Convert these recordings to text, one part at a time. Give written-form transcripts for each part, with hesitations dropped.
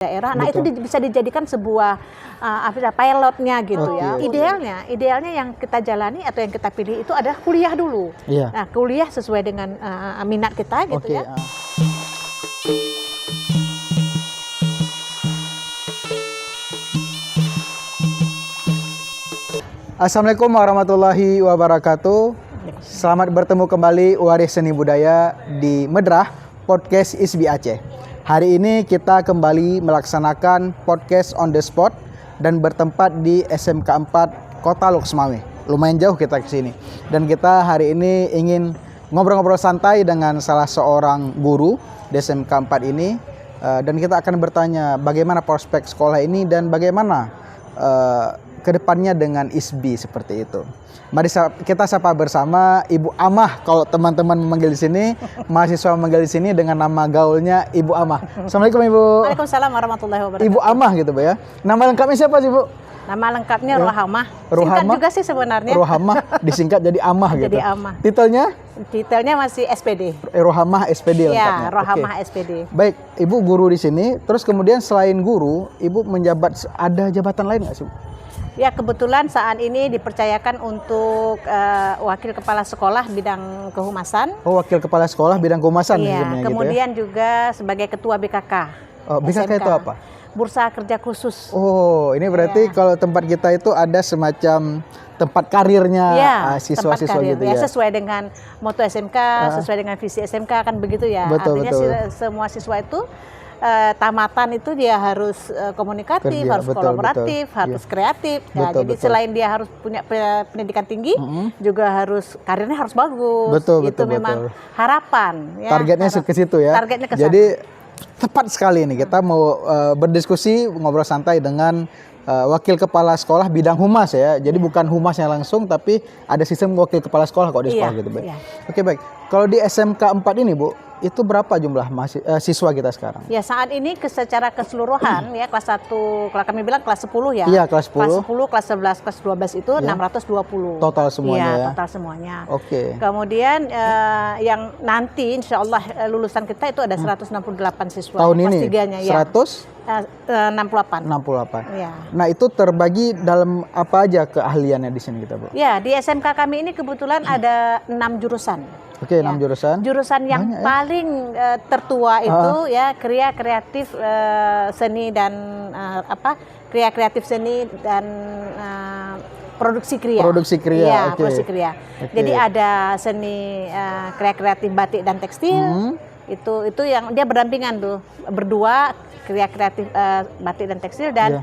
daerah. Nah, itu bisa dijadikan sebuah pilotnya gitu ya. Idealnya yang kita jalani atau yang kita pilih itu adalah kuliah dulu. Nah, kuliah sesuai dengan minat kita gitu ya. Assalamualaikum warahmatullahi wabarakatuh. Selamat bertemu kembali Waris Seni Budaya di Medrah Podcast ISBI Aceh. Hari ini kita kembali melaksanakan podcast on the spot dan bertempat di SMK 4 Kota Loksmawe. Lumayan jauh kita ke sini. Dan kita hari ini ingin ngobrol-ngobrol santai dengan salah seorang guru di SMK 4 ini. Dan kita akan bertanya bagaimana prospek sekolah ini dan bagaimana kedepannya dengan ISBI seperti itu. Mari kita sapa bersama Ibu Amah, kalau teman-teman memanggil di sini, mahasiswa memanggil di sini dengan nama gaulnya Ibu Amah. Assalamualaikum Ibu. Waalaikumsalam warahmatullahi wabarakatuh. Ibu Amah gitu Bu ya. Nama lengkapnya siapa sih Bu? Nama lengkapnya Rohamah. Rohamah. Singkat juga sih sebenarnya. Rohamah disingkat jadi Amah gitu. Jadi Amah. Titelnya masih SPD. Rohamah SPD Ya, lengkapnya. Rohamah SPD. Baik, Ibu guru di sini. Terus kemudian selain guru, Ibu menjabat ada jabatan lain nggak sih Bu? Ya, kebetulan saat ini dipercayakan untuk wakil kepala sekolah bidang kehumasan. Oh, wakil kepala sekolah bidang kehumasan. Iya, kemudian gitu ya? Juga sebagai ketua BKK. Oh, BKK SMK. itu apa? Bursa Kerja Khusus. Oh, ini berarti kalau tempat kita itu ada semacam tempat karirnya siswa-siswa gitu ya. Sesuai dengan moto SMK, sesuai dengan visi SMK kan begitu ya. Artinya semua siswa itu tamatan itu dia harus komunikatif, harus kolaboratif, harus kreatif. Ya, jadi selain dia harus punya pendidikan tinggi, juga harus karirnya harus bagus. Itu memang harapan. Ya, targetnya ke situ ya. Targetnya ke sana. Jadi tepat sekali nih kita mau berdiskusi ngobrol santai dengan wakil kepala sekolah bidang humas ya. Jadi bukan humasnya langsung, tapi ada sistem wakil kepala sekolah kok di sekolah gitu. Baik. Oke, baik. Kalau di SMK 4 ini Bu, itu berapa jumlah siswa kita sekarang? Ya, saat ini secara keseluruhan ya kelas 1, kalau kami bilang kelas 10 ya. Iya, kelas 10. Kelas 10, kelas 11, kelas 12 itu 620. Total semuanya ya. Total semuanya. Oke. Kemudian yang nanti insya Allah lulusan kita itu ada 168 siswa. Tahun ini? 68. Ya. Nah, itu terbagi dalam apa aja keahliannya di sini kita Bu? Ya, di SMK kami ini kebetulan ada 6 jurusan. Oke, 6 jurusan. Jurusan yang paling tertua itu ya kriya kreatif seni dan kriya kreatif seni dan produksi kriya. Produksi kriya. Iya, produksi kriya. Jadi ada seni kriya kreatif batik dan tekstil. Itu yang dia berdampingan tuh, berdua kriya kreatif batik dan tekstil dan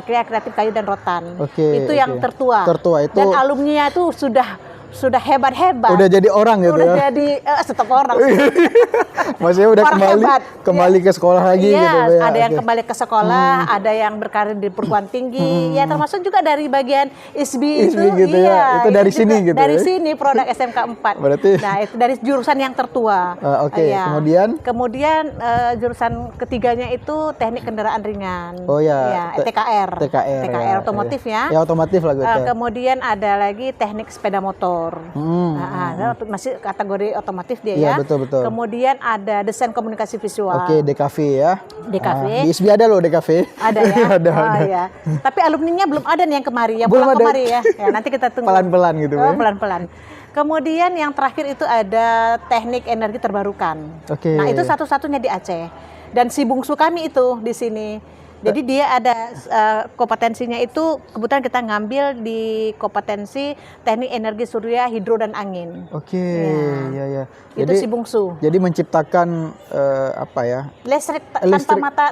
kriya kreatif kayu dan rotan. Itu yang tertua. Tertua itu. Dan alumninya itu sudah hebat-hebat. Udah jadi orang gitu udah ya. Udah jadi tetap orang. Maksudnya udah kembali ke sekolah lagi gitu ya. Ada yang kembali ke sekolah, ada yang berkarir di perguruan tinggi. Ya, termasuk juga dari bagian ISBI itu. Gitu ya. Itu dari sini gitu. Dari sini produk SMK 4. Berarti nah, itu dari jurusan yang tertua. Kemudian jurusan ketiganya itu teknik kendaraan ringan. Oh ya. TKR otomotif ya. Ya, otomotif lah gitu. Kemudian ada lagi teknik sepeda motor. Masih kategori otomotif dia ya. Betul. Kemudian ada desain komunikasi visual. Oke, DKV ya. DKV. Di ISBI ada loh DKV. Ada ya. ada. Ya. Tapi alumninya belum ada nih yang kemari, yang belum pulang kemari ya. Ya, nanti kita tunggu. Pelan-pelan gitu ya. Pelan-pelan. Kemudian yang terakhir itu ada teknik energi terbarukan. Nah, itu satu-satunya di Aceh. Dan si bungsu kami itu di sini. Jadi dia ada kompetensinya itu kebetulan kita ngambil di kompetensi teknik energi surya, hidro dan angin. Ya. Itu si bungsu. Jadi menciptakan listrik tanpa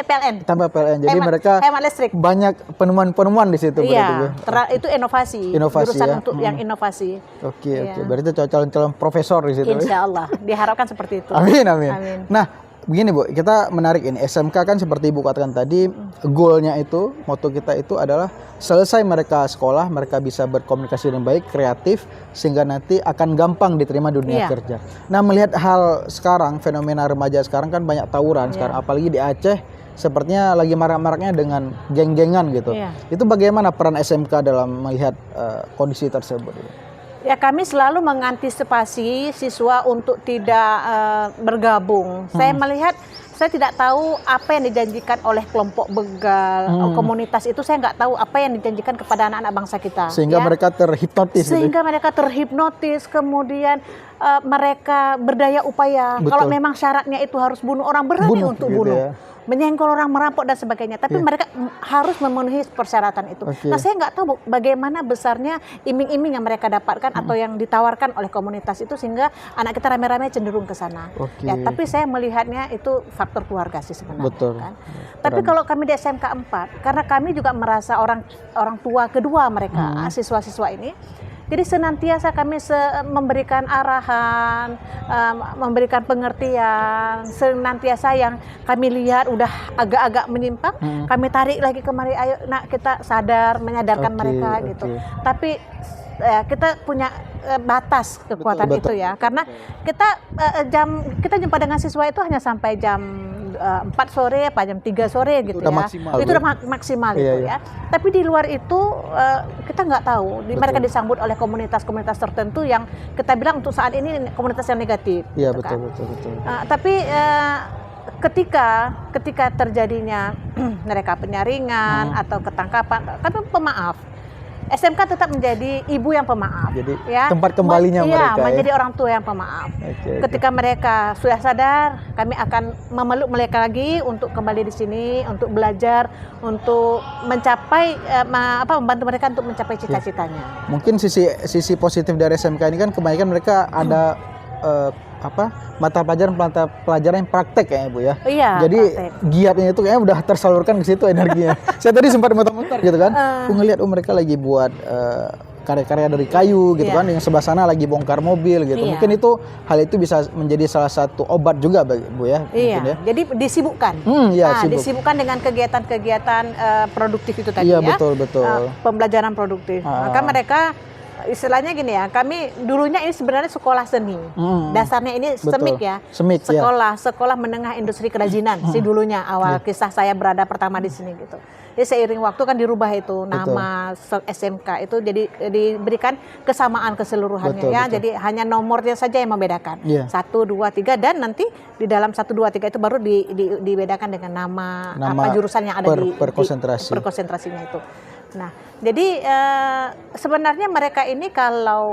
PLN. Tanpa PLN. Jadi mereka hemat listrik. Banyak penemuan-penemuan di situ. Iya. Itu inovasi. Jurusan untuk yang inovasi. Oke. Berarti calon profesor di situ. Insya Allah. Diharapkan seperti itu. Amin. Nah, begini Bu, kita menarik ini. SMK kan seperti Ibu katakan tadi, goalnya itu, moto kita itu adalah selesai mereka sekolah, mereka bisa berkomunikasi dengan baik, kreatif, sehingga nanti akan gampang diterima dunia kerja. Nah, melihat hal sekarang, fenomena remaja sekarang kan banyak tawuran sekarang, apalagi di Aceh, sepertinya lagi marak-maraknya dengan geng-gengan gitu. Itu bagaimana peran SMK dalam melihat kondisi tersebut? Ya, kami selalu mengantisipasi siswa untuk tidak bergabung. Saya melihat saya tidak tahu apa yang dijanjikan oleh kelompok begal, komunitas itu saya nggak tahu apa yang dijanjikan kepada anak-anak bangsa kita. Sehingga mereka terhipnotis. Sehingga mereka terhipnotis, kemudian mereka berdaya upaya. Kalau memang syaratnya itu harus bunuh orang, berani untuk bunuh. Menyenggol orang, merampok dan sebagainya. Tapi mereka harus memenuhi persyaratan itu. Nah, saya nggak tahu bagaimana besarnya iming-iming yang mereka dapatkan atau yang ditawarkan oleh komunitas itu sehingga anak kita rame-rame cenderung ke sana. Ya, tapi saya melihatnya itu faktor keluarga sih sebenarnya. Betul. Kan? Tapi kalau kami di SMK 4, karena kami juga merasa orang tua kedua mereka, siswa-siswa ini. Jadi senantiasa kami memberikan arahan, memberikan pengertian, senantiasa yang kami lihat udah agak-agak menyimpang, kami tarik lagi kemari, ayo nak kita sadar, menyadarkan mereka gitu. Tapi kita punya batas kekuatan itu ya, karena kita jumpa dengan siswa itu hanya sampai jam 4 sore apa jam 3 sore gitu ya. Itu udah maksimal itu ya. Tapi di luar itu kita nggak tahu. Mereka disambut oleh komunitas-komunitas tertentu yang kita bilang untuk saat ini komunitas yang negatif. Iya, gitu betul. Tapi ketika terjadinya mereka penyaringan atau ketangkapan, kami pemaaf. SMK tetap menjadi ibu yang pemaaf. Jadi ya. tempat kembalinya mereka. Menjadi orang tua yang pemaaf. Ketika mereka sudah sadar, kami akan memeluk mereka lagi untuk kembali di sini, untuk belajar, untuk mencapai membantu mereka untuk mencapai cita-citanya. Mungkin sisi positif dari SMK ini kan kebanyakan mereka ada mata pelajaran yang praktek ya Ibu ya. Iya. Jadi giatnya itu kayaknya udah tersalurkan ke situ energinya. Saya tadi sempat muter-muter gitu kan. Aku ngelihat mereka lagi buat karya-karya dari kayu gitu kan, yang sebelah sana lagi bongkar mobil gitu. Mungkin hal itu bisa menjadi salah satu obat juga bagi Bu ya. Iya. Ya. Jadi disibukkan. Disibukkan dengan kegiatan-kegiatan produktif itu tadi ya. Iya, betul. Pembelajaran produktif. Maka mereka istilahnya gini ya, kami dulunya ini sebenarnya sekolah seni. Dasarnya ini SEMIK ya. SEMIK, sekolah menengah industri kerajinan sih dulunya awal kisah saya berada pertama di sini gitu. Jadi seiring waktu kan dirubah itu nama SMK itu jadi diberikan kesamaan keseluruhannya ya. Jadi hanya nomornya saja yang membedakan. 1, 2, 3 dan nanti di dalam 1, 2, 3 itu baru dibedakan dengan nama apa jurusan yang ada di perkonsentrasinya itu. Nah, jadi sebenarnya mereka ini kalau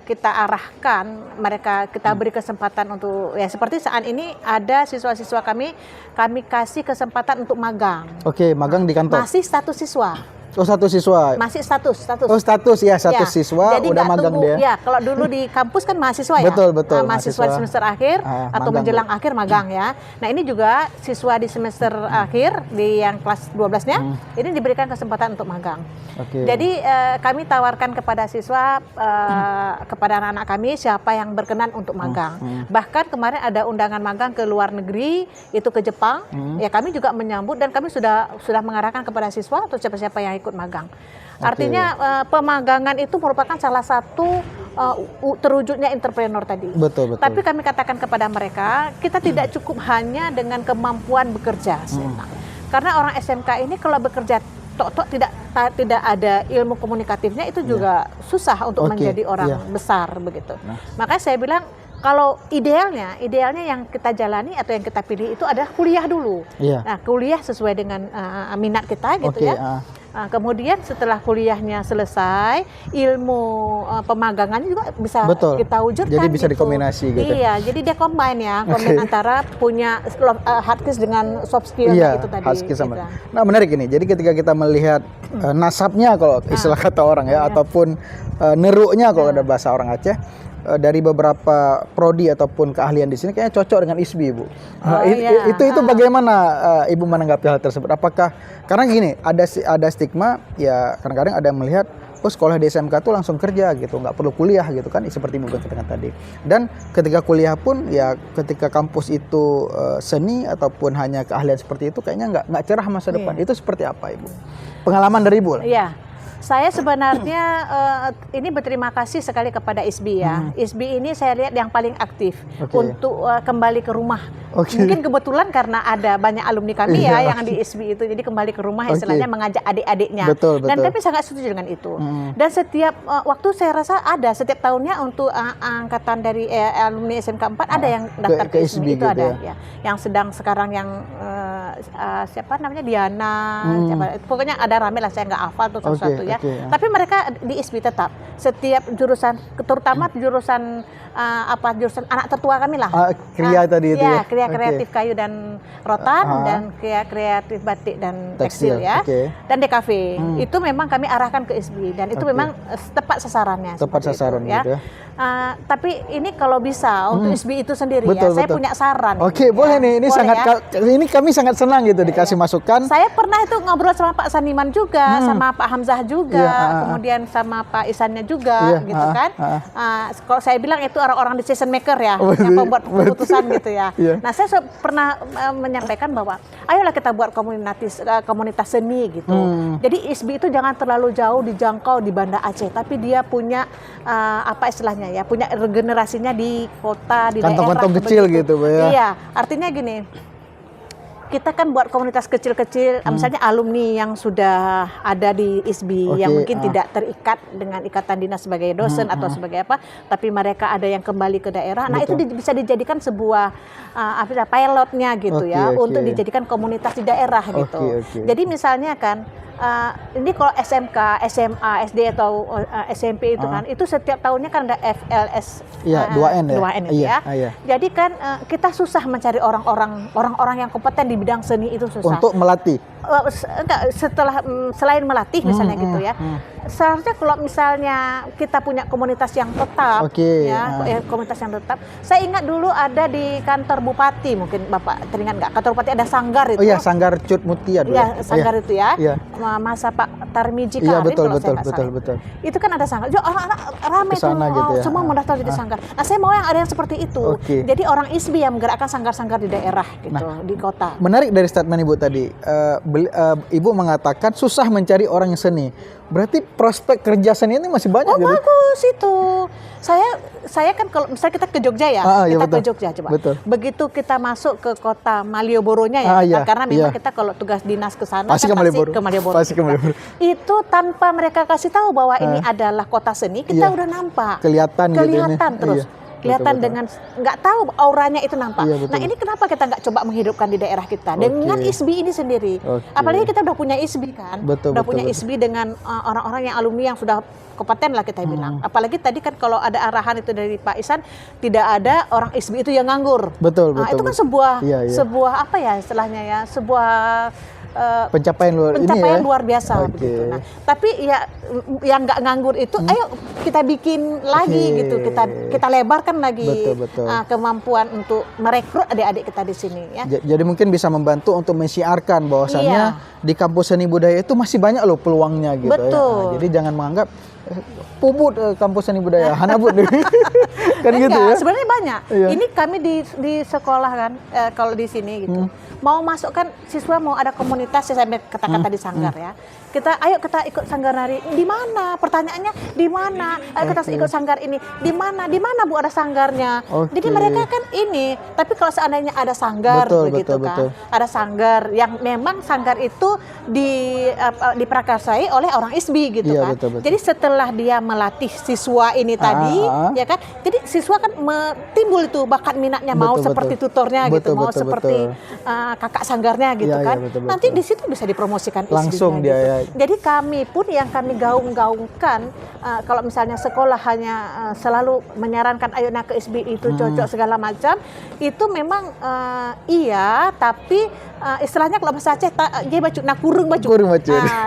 kita arahkan, kita beri kesempatan untuk ya seperti saat ini ada siswa-siswa kami kasih kesempatan untuk magang. Oke, magang di kantor. Masih status siswa. Oh, status siswa. Masih status. Oh, status ya, siswa. Jadi udah magang tunggu, dia. Ya, kalau dulu di kampus kan mahasiswa ya. Betul. Mahasiswa di semester akhir atau menjelang akhir magang ya. Nah, ini juga siswa di semester akhir di yang kelas 12-nya ini diberikan kesempatan untuk magang. Jadi kami tawarkan kepada siswa kepada anak-anak kami siapa yang berkenan untuk magang. Bahkan kemarin ada undangan magang ke luar negeri, itu ke Jepang. Ya, kami juga menyambut dan kami sudah mengarahkan kepada siswa atau siapa-siapa yang ikut magang. Artinya pemagangan itu merupakan salah satu terwujudnya entrepreneur tadi. Betul. Tapi kami katakan kepada mereka, kita tidak cukup hanya dengan kemampuan bekerja. Karena orang SMK ini kalau bekerja tok tidak ada ilmu komunikatifnya itu juga susah untuk menjadi orang besar begitu. Makanya saya bilang kalau idealnya yang kita jalani atau yang kita pilih itu adalah kuliah dulu. Nah, kuliah sesuai dengan minat kita gitu ya. Kemudian setelah kuliahnya selesai, ilmu pemagangannya juga bisa kita wujudkan. Jadi bisa dikombinasi gitu. Iya, jadi dia combine antara punya hard skills dengan soft skill itu tadi. Hard skills sama. Nah, menarik ini. Jadi ketika kita melihat nasabnya kalau istilah kata orang ya, ataupun neruknya kalau ada bahasa orang Aceh, dari beberapa prodi ataupun keahlian di sini kayaknya cocok dengan ISBI, Bu. Itu bagaimana Ibu menanggapi hal tersebut? Apakah karena gini, ada stigma ya, kadang-kadang ada yang melihat sekolah di SMK tuh langsung kerja gitu, nggak perlu kuliah gitu kan, seperti Ibu katakan tadi. Dan ketika kuliah pun ya, ketika kampus itu seni ataupun hanya keahlian seperti itu kayaknya nggak cerah masa depan. Itu seperti apa, Ibu? Pengalaman dari Ibu? Iya. Saya sebenarnya ini berterima kasih sekali kepada ISBI ya. ISBI ini saya lihat yang paling aktif untuk kembali ke rumah. Mungkin kebetulan karena ada banyak alumni kami ya yang di ISBI itu, jadi kembali ke rumah istilahnya mengajak adik-adiknya. Dan kami sangat setuju dengan itu. Dan setiap waktu saya rasa ada setiap tahunnya untuk angkatan dari alumni SMK 4 ada yang daftar ke ISBI itu ada ya. Yang sedang sekarang yang siapa namanya Diana, pokoknya ada rame lah, saya nggak hafal tuh satu-satu ya. Tapi mereka di ISBI tetap setiap jurusan, terutama jurusan jurusan anak tertua kami lah. Kria tadi itu ya. Kria kreatif kayu dan rotan dan kria kreatif batik dan tekstil ya. Dan DKV itu memang kami arahkan ke ISBI dan itu memang tepat sasarannya. Tepat sasaran ya. gitu. Tapi ini kalau bisa untuk ISBI itu sendiri saya punya saran. Boleh nih. Ini boleh ini kami sangat senang gitu dikasih masukan. Saya pernah itu ngobrol sama Pak Saniman juga, sama Pak Hamzah juga, kemudian sama Pak Isannya juga, gitu kan. Kalau saya bilang itu orang-orang decision maker ya, yang pembuat keputusan gitu ya. Nah, saya pernah menyampaikan bahwa ayolah kita buat komunitas seni gitu. Jadi ISBI itu jangan terlalu jauh dijangkau di Banda Aceh, tapi dia punya apa istilahnya ya, punya regenerasinya di kota, di daerah. Kantong-kantong kecil gitu, Bu ya. Iya, artinya gini. Kita kan buat komunitas kecil-kecil, misalnya alumni yang sudah ada di ISBI yang mungkin tidak terikat dengan ikatan dinas sebagai dosen atau sebagai apa, tapi mereka ada yang kembali ke daerah. Nah, itu bisa dijadikan sebuah pilotnya gitu untuk dijadikan komunitas di daerah gitu. Jadi misalnya kan ini kalau SMK, SMA, SD atau SMP itu kan, itu setiap tahunnya kan ada FLS 2N ya. Jadi kan kita susah mencari orang-orang yang kompeten di bidang seni itu susah. Untuk melatih. Selain melatih misalnya gitu ya. Seharusnya kalau misalnya kita punya komunitas yang tetap komunitas yang tetap. Saya ingat dulu ada di kantor Bupati, mungkin Bapak teringat nggak? Kantor Bupati ada sanggar itu. Oh iya, Sanggar Cut Mutia dulu. Iya, sanggar itu ya. Masa Pak Tarmizi Karim betul. Itu kan ada sanggar. Anak-anak ramai tuh, gitu ya. semua mendaftar jadi sanggar. Nah, saya mau yang ada yang seperti itu. Jadi orang ISBI yang menggerakkan sanggar-sanggar di daerah gitu, di kota. Menarik dari statement Ibu tadi. Ibu mengatakan susah mencari orang yang seni. Berarti prospek kerja seni ini masih banyak gitu? Bagus itu. Saya kan kalau misalnya kita ke Jogja ya, ke Jogja coba. Begitu kita masuk ke kota Malioboro-nya karena memang kita kalau tugas dinas ke sana pasti kan ke Malioboro. Itu tanpa mereka kasih tahu bahwa ini adalah kota seni, kita udah nampak. Kelihatan terus. Kelihatan dengan nggak tahu auranya itu nampak. Nah, ini kenapa kita nggak coba menghidupkan di daerah kita dengan ISBI ini sendiri? Apalagi kita udah punya ISBI kan, punya ISBI dengan orang-orang yang alumni yang sudah kompeten lah kita bilang. Apalagi tadi kan kalau ada arahan itu dari Pak Isan, tidak ada orang ISBI itu yang nganggur. Betul. Itu kan sebuah apa ya istilahnya ya, sebuah pencapaian luar biasa begitu. Nah, tapi ya yang nggak nganggur itu, ayo kita bikin lagi gitu, kita lebarkan lagi kemampuan untuk merekrut adik-adik kita di sini ya. Jadi mungkin bisa membantu untuk mensiarkan bahwasannya di kampus seni budaya itu masih banyak loh peluangnya gitu. Ya. Jadi jangan menganggap puput kampus seni budaya Hanabut kan gitu ya. Sebenarnya banyak. Ini kami di sekolah kan, kalau di sini gitu. Mau masukkan siswa, mau ada komunitas, saya kata-kata di sanggar ya. Ayo kita ikut sanggar nari. Di mana? Pertanyaannya di mana? Ayo kita ikut sanggar ini. Di mana? Di mana Bu ada sanggarnya? Jadi mereka kan ini. Tapi kalau seandainya ada sanggar begitu kan. Ada sanggar yang memang sanggar itu diprakarsai oleh orang ISBI gitu kan. Jadi setelah dia melatih siswa ini tadi, ya kan. Jadi siswa kan timbul itu bakat minatnya, mau seperti tutornya gitu, mau seperti kakak sanggarnya gitu kan. Nanti di situ bisa dipromosikan ISBI langsung dia ya. Jadi kami pun yang kami gaung-gaungkan, kalau misalnya sekolah hanya selalu menyarankan ayo nak ke ISBI itu cocok segala macam, itu memang iya, tapi istilahnya kalau bahasa Aceh dia baju nak kurung baju.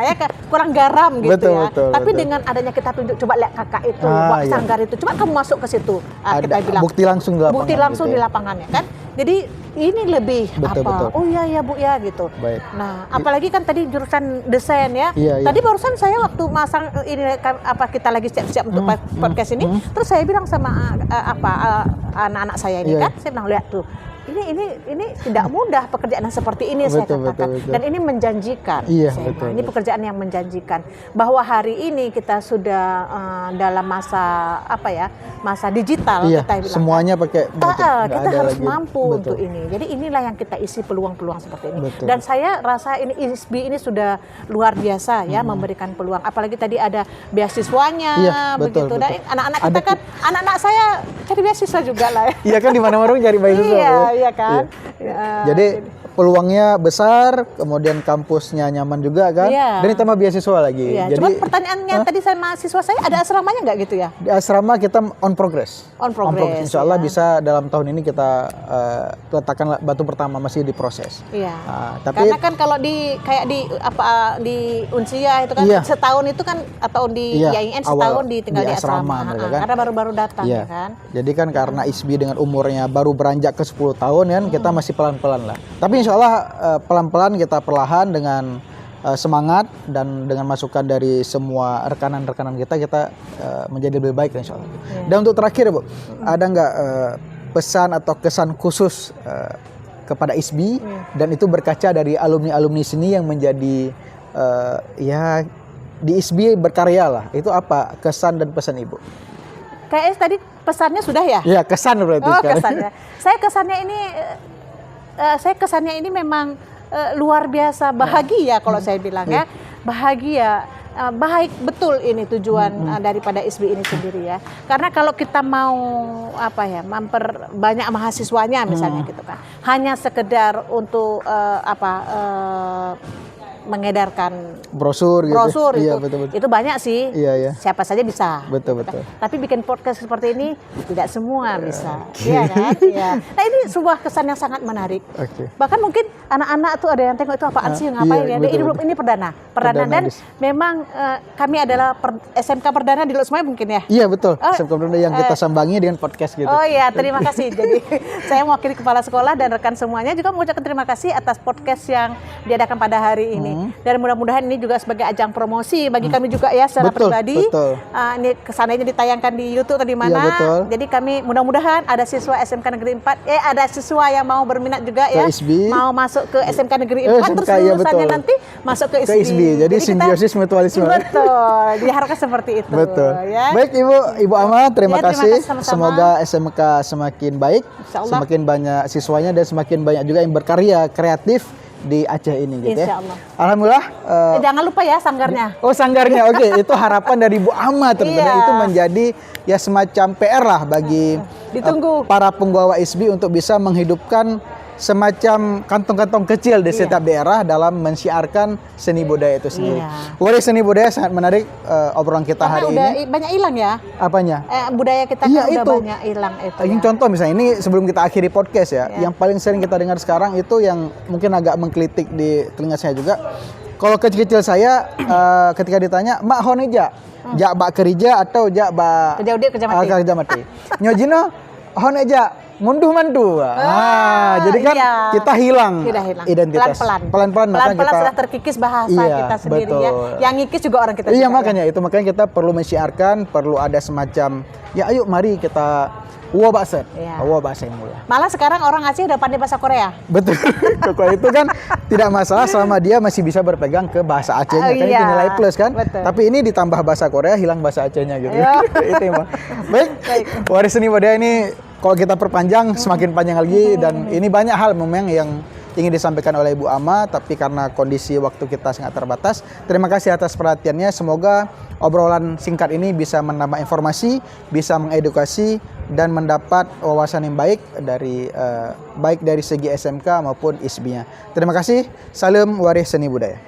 Ya kurang garam gitu Tapi dengan adanya kita tunjuk, coba lihat kakak itu, buat sanggar itu, coba kamu masuk ke situ. Kita bilang bukti langsung di lapangan ya kan. Jadi ini lebih oh iya ya Bu ya gitu. Nah, apalagi kan tadi jurusan desain ya. Tadi barusan saya waktu masang ini kita lagi siap-siap untuk podcast ini, terus saya bilang sama anak-anak saya ini kan, saya bilang lihat tuh. ini tidak mudah pekerjaan yang seperti ini saya katakan. Betul. Dan ini menjanjikan. Iya, ini pekerjaan yang menjanjikan bahwa hari ini kita sudah dalam masa masa digital kita bilang. Semuanya pakai kita harus mampu untuk ini. Jadi inilah yang kita isi peluang-peluang seperti ini. Betul. Dan saya rasa ini ISBI ini sudah luar biasa ya memberikan peluang. Apalagi tadi ada beasiswanya begitu. Dan anak-anak kita kan anak-anak saya cari beasiswa juga lah ya. Iya kan di mana-mana cari beasiswa. Iya kan. Jadi peluangnya besar, kemudian kampusnya nyaman juga kan, dan ditambah beasiswa lagi. Jadi cuma pertanyaannya tadi sama siswa saya, ada asramanya nggak gitu ya? Di asrama kita on progress. Insya Allah bisa dalam tahun ini kita letakkan batu pertama, masih diproses. Iya. Tapi karena kan kalau di Unsia itu kan setahun itu kan, atau di IAIN setahun tinggal di asrama kan? Karena baru-baru datang kan. Jadi kan karena ISBI dengan umurnya baru beranjak ke 10 tahun kan, kita masih pelan-pelan lah. Tapi insya Allah pelan-pelan kita perlahan dengan semangat dan dengan masukan dari semua rekan-rekan kita menjadi lebih baik insya Allah. Dan untuk terakhir Bu, ada nggak pesan atau kesan khusus kepada ISBI dan itu berkaca dari alumni-alumni sini yang menjadi di ISBI berkarya lah, itu apa kesan dan pesan Ibu? Kayaknya tadi pesannya sudah ya? Iya, kesan berarti. Kesannya. Saya kesannya ini memang luar biasa bahagia kalau saya bilang ya. Bahagia, baik betul ini tujuan daripada ISBI ini sendiri ya. Karena kalau kita mau memperbanyak mahasiswanya misalnya gitu kan. Hanya sekedar untuk mengedarkan brosur itu. Betul. Itu banyak sih. Siapa saja bisa. Betul. Tapi bikin podcast seperti ini tidak semua bisa. Iya kan? Nah, ini sebuah kesan yang sangat menarik. Bahkan mungkin anak-anak tuh ada yang tengok itu apaan sih, ngapain ya. Ini perdana dan memang kami adalah SMK perdana di Lok Sumai mungkin ya. Iya betul. SMK perdana yang kita sambangi dengan podcast gitu. Oh iya, terima kasih. Jadi saya mewakili kepala sekolah dan rekan semuanya juga mengucapkan terima kasih atas podcast yang diadakan pada hari ini. Dan mudah-mudahan ini juga sebagai ajang promosi bagi kami juga ya secara pribadi. Ini kesananya ditayangkan di YouTube atau di mana. Jadi kami mudah-mudahan ada siswa SMK Negeri 4, ada siswa yang mau berminat juga ya, mau masuk ke SMK Negeri 4 terus lulusannya nanti masuk ke ISBI. Jadi simbiosis mutualisme. Betul, diharapkan seperti itu. Betul. Ya. Baik Ibu Ama, terima kasih. Semoga SMK semakin baik, semakin banyak siswanya dan semakin banyak juga yang berkarya kreatif di Aceh ini gitu ya. Alhamdulillah. Jangan lupa ya sanggarnya. Oh sanggarnya, oke. Itu harapan dari Bu Ama tentunya itu menjadi ya semacam PR lah bagi para penggawa ISBI untuk bisa menghidupkan semacam kantong-kantong kecil di setiap daerah dalam mensiarkan seni budaya itu sendiri. Waris seni budaya sangat menarik obrolan kita hari ini. Banyak hilang ya. Apanya? Budaya kita kan udah banyak hilang itu. Yang contoh misalnya ini sebelum kita akhiri podcast ya, yang paling sering kita dengar sekarang itu yang mungkin agak menggelitik di telinga saya juga. Kalau kecil-kecil saya ketika ditanya, "Mak honeja, jak bak kerja atau jak bak kerja mati?" Nyojino honeja munduh mandu. Jadi kan kita hilang identitas. Pelan-pelan sudah terkikis bahasa kita sendiri ya. Yang ngikis juga orang kita. Iya makanya kita perlu mensiarkan, perlu ada semacam ya ayo mari kita bahasa mulai. Malah sekarang orang Aceh udah pandai bahasa Korea. Betul. Kalau itu kan tidak masalah selama dia masih bisa berpegang ke bahasa Acehnya kan itu nilai plus kan. Betul. Tapi ini ditambah bahasa Korea hilang bahasa Acehnya gitu. Itu emang. Baik. Waris seni budaya ini kalau kita perpanjang semakin panjang lagi dan ini banyak hal memang yang ingin disampaikan oleh Ibu Ama, tapi karena kondisi waktu kita sangat terbatas. Terima kasih atas perhatiannya. Semoga obrolan singkat ini bisa menambah informasi, bisa mengedukasi dan mendapat wawasan yang baik dari segi SMK maupun ISBI-nya. Terima kasih. Salam waris seni budaya.